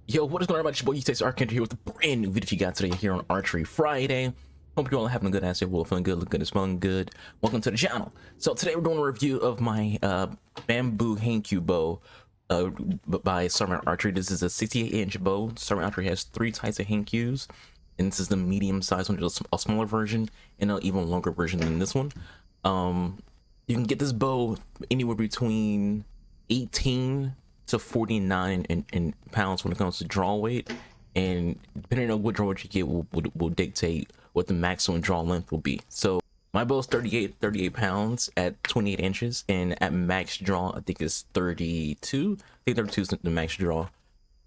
Yo, what is going on, everybody? It's your boy, Japanese Hankyu here with a brand new video for you guys today here on Archery Friday. Hope you all are having a good ass day. Well, feeling good, looking good, and smelling good. Welcome to the channel. So today we're doing a review of my bamboo Hankyu bow by Sarmat Archery. This is a 68-inch bow. Sarmat Archery has three types of Hankyus, and this is the medium size one, just a smaller version, and an even longer version than this one. You can get this bow anywhere between 18 to 49 in pounds when it comes to draw weight, and depending on what draw weight you get will dictate what the maximum draw length will be. So my bow is 38 pounds at 28 inches, and at max draw I think it's 32. I think 32 is the max draw.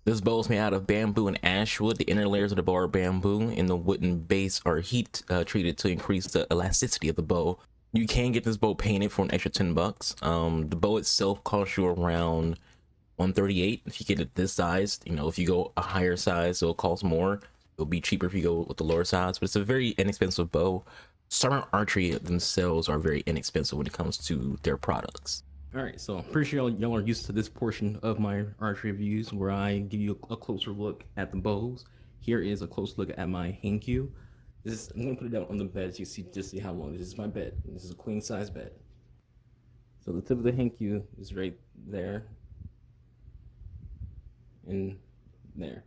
This bow is made out of bamboo and ash wood. The inner layers of the bow are bamboo, and the wooden base are heat treated to increase the elasticity of the bow. You can get this bow painted for an extra $10. The bow itself costs you around $138 if you get it this size. You know, if you go a higher size, it'll cost more. It'll be cheaper if you go with the lower size, but it's a very inexpensive bow. Sarmat Archery themselves are very inexpensive when it comes to their products. All right, so I'm pretty sure y'all are used to this portion of my archery reviews where I give you a closer look at the bows. Here is a close look at my Hankyu. I'm gonna put it down on the bed so you see just see how long. This is my bed. This is a queen size bed. So the tip of the Hankyu is right there and there.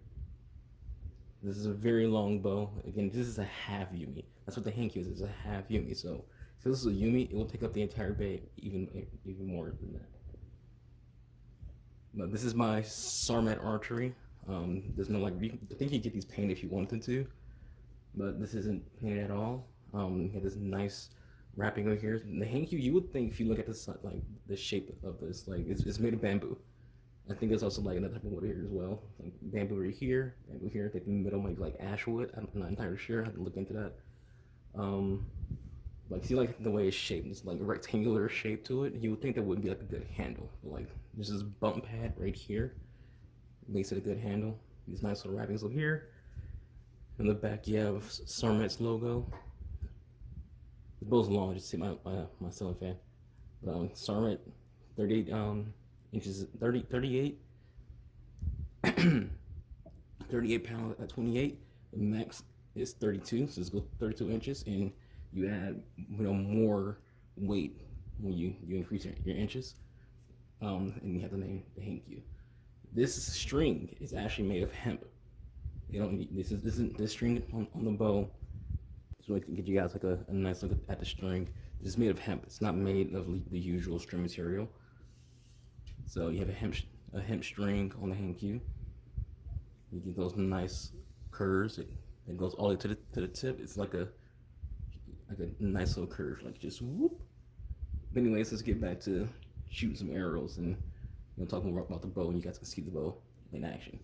This is a very long bow. Again, this is a half Yumi. That's what the Hankyu is. It's a half Yumi. So if this is a Yumi, it will take up the entire bay, even more than that. But this is my Sarmat Archery. There's no like. I think you get these painted if you wanted to, but this isn't painted at all. You have this nice wrapping over here. The Hankyu, you would think if you look at this, like the shape of this, like it's made of bamboo. I think there's also like another type of wood here as well. Like bamboo right here, bamboo here. I think the middle might be like ash wood. I'm not entirely sure. I have to look into that. Like see like the way it's shaped. It's like a rectangular shape to it. You would think that wouldn't be like a good handle. But, like there's this bump pad right here. Makes it a good handle. These nice little wrappings over here. In the back you have Sarmat's logo. The bow's long. Just see my ceiling fan. But Sarmat 38 inches, 38 38 pounds at 28. The max is 32, so it's go 32 inches, and you add more weight when you increase your inches. And you have the name the Hankyu. This string is actually made of hemp. You don't need this string on the bow. So I can get you guys like a nice look at the string. This is made of hemp. It's not made of the usual string material. So you have a hemp string on the Hankyu. You get those nice curves. It goes all the way to the tip. It's like a nice little curve, like just whoop. But anyways, let's get back to shooting some arrows and talking more about the bow, and you guys can see the bow in action.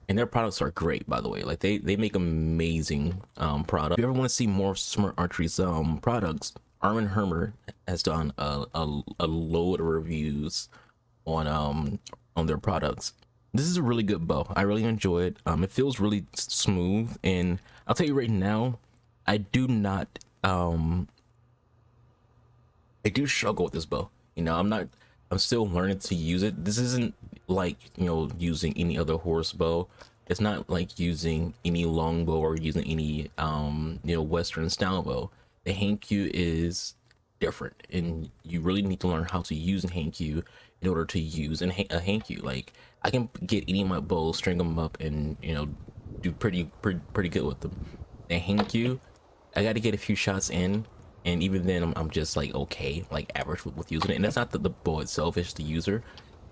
And their products are great, by the way. Like they make amazing products. If you ever want to see more Sarmat Archery's products, Armin Hermer has done a load of reviews on their products. This is a really good bow. I really enjoy it. It feels really smooth, and I'll tell you right now, I do struggle with this bow. I'm still learning to use it. This isn't like using any other horse bow. It's not like using any longbow or using any Western style bow. The Hankyu is different, and you really need to learn how to use a Hankyu in order to use a Hankyu. Like I can get any of my bows, string them up, and do pretty good with them. The Hankyu, I got to get a few shots in, and even then I'm just like okay, like average with using it. And that's not the bow itself, it's the user.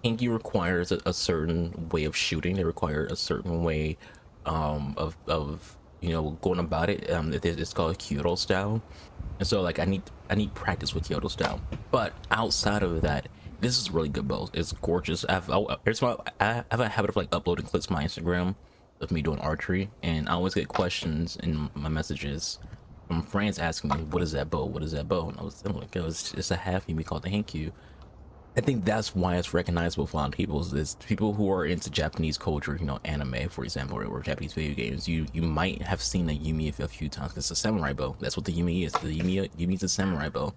Hankyu requires a certain way of shooting. They require a certain way of going about it. It's called Kyoto style, and so like I need practice with Kyoto style. But outside of that, this is a really good bow. It's gorgeous. I have a habit of like uploading clips to my Instagram of me doing archery, and I always get questions in my messages from friends asking me, what is that bow, what is that bow? And I'm like, it's a half Yumi called the Hankyu. I think that's why it's recognizable for a lot of people. Is people who are into Japanese culture, anime, for example, or Japanese video games. You might have seen a Yumi a few times. It's a samurai bow. That's what the Yumi is. The Yumi is a samurai bow,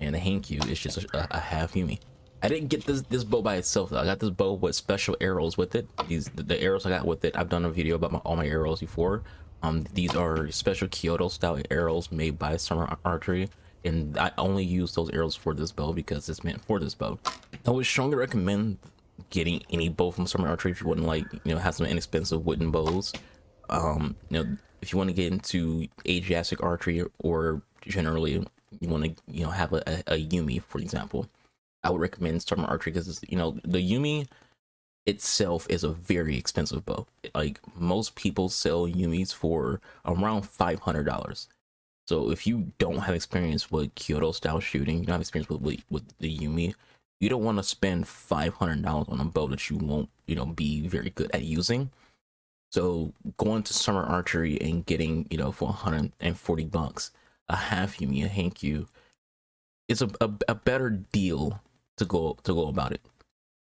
and the Hankyu is just a half Yumi. I didn't get this bow by itself though. I got this bow with special arrows with it. The arrows I got with it, I've done a video about all my arrows before. These are special Kyoto style arrows made by Sarmat Archery, and I only use those arrows for this bow because it's meant for this bow. I would strongly recommend getting any bow from Sarmat Archery if you wouldn't like, have some inexpensive wooden bows. If you want to get into Asiatic archery, or generally you want to, have a Yumi, for example, I would recommend Sarmat Archery because the Yumi itself is a very expensive bow. Like, most people sell Yumis for around $500. So if you don't have experience with Kyoto style shooting, you don't have experience with the Yumi, you don't want to spend $500 on a bow that you won't be very good at using. So going to Sarmat Archery and getting for $140 a half Yumi, a Hankyu, is a better deal to go about it.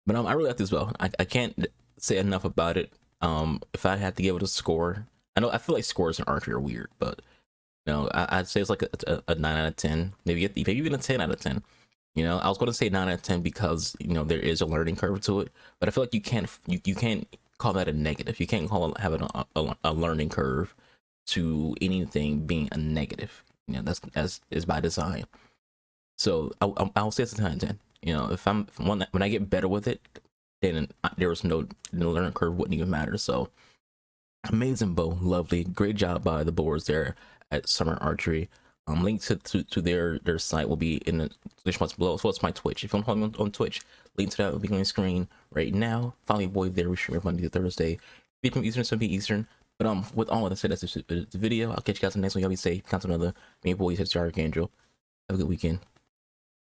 But I really like this bow. I can't say enough about it. If I had to give it a score, I feel like scores in archery are weird, but I'd say it's like a 9 out of 10, maybe even a 10 out of 10. I was going to say 9 out of 10 because there is a learning curve to it, but I feel like you can't call that a negative. You can't call it having a learning curve to anything being a negative. That's is by design. So I'll say it's a 10 out of 10. When I get better with it, then there was no learning curve, wouldn't even matter. So amazing bow, lovely, great job by the boards there at Sarmat Archery. Link to their site will be in the description box below, as well as my Twitch. If you want to follow me on Twitch, link to that will be on the screen right now. Follow your boy there. We stream every Monday to Thursday, 8 p.m. Eastern, 7 p.m. Eastern. But with all of that said, that's the video. I'll catch you guys in the next one. Y'all be safe. Count to another. Me and boy, it's Archangel. Have a good weekend.